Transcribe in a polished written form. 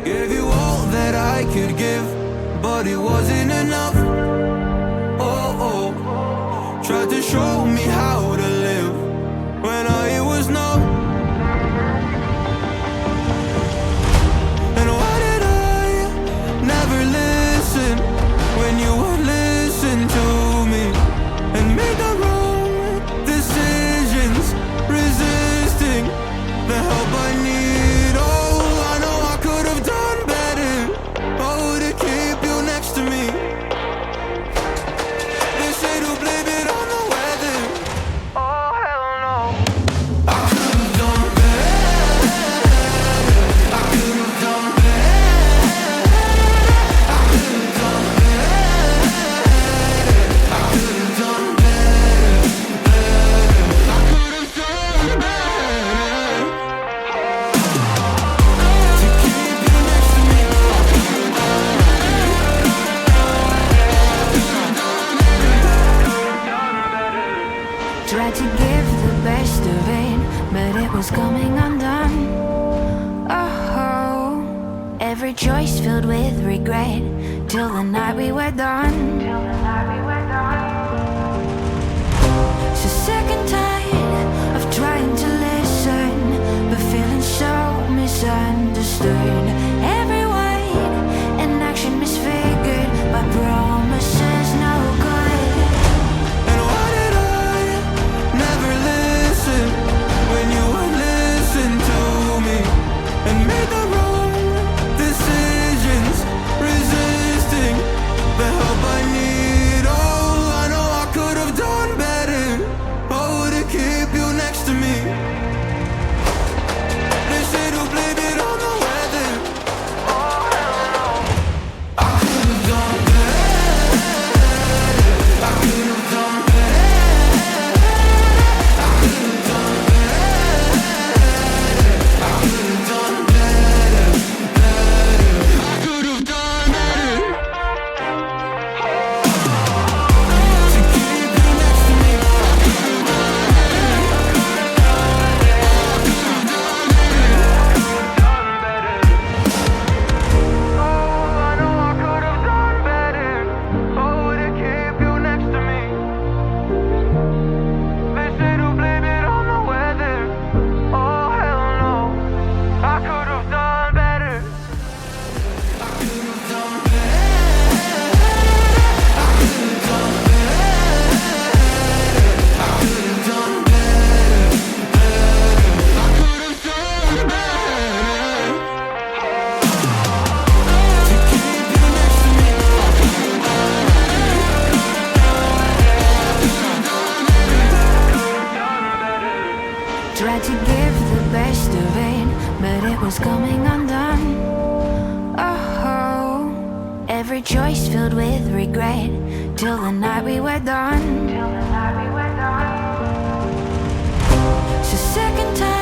Gave you all that I could give, but it wasn't enough. Oh, oh. Tried to show me how to live when I was numb. And why did I never listen when you would listen to me and make the wrong decisions, resisting the help I need? Oh, I know I could have done better. Oh, to keep you next to me. They say to blame it on the weather. Oh, hell no. I could have done better. I could have done better. I could have done better. I could have done better. I could have done better. To keep you next to me. Tried to give the best of it, but it was coming undone. Oh, every choice filled with regret, till the night we were done. So sick and tired of trying to listen, but feeling so misunderstood. Every word and action misfigured by promises no good. And why did I never listen when you would listen to me and make the wrong decisions, resisting the help I need? Oh, I know I could have done better. Oh, to keep you next to me. They say to blame it on the weather. Oh, hell no. I could have done better. I could have done better. I could have done better. I could have done better. I could have done better. To keep you next to me. I could have done Oh, I know I could have done better. Oh, to keep you next to me. They say to blame it on the weather. Oh, hell no. I could have done better. I could have done better. I could have done better. I could have done better. I could have done better. To keep you next to me. Tried to give the best of it, but it was coming undone. Oh, every choice filled with regret, till the night we were done. So sick and tired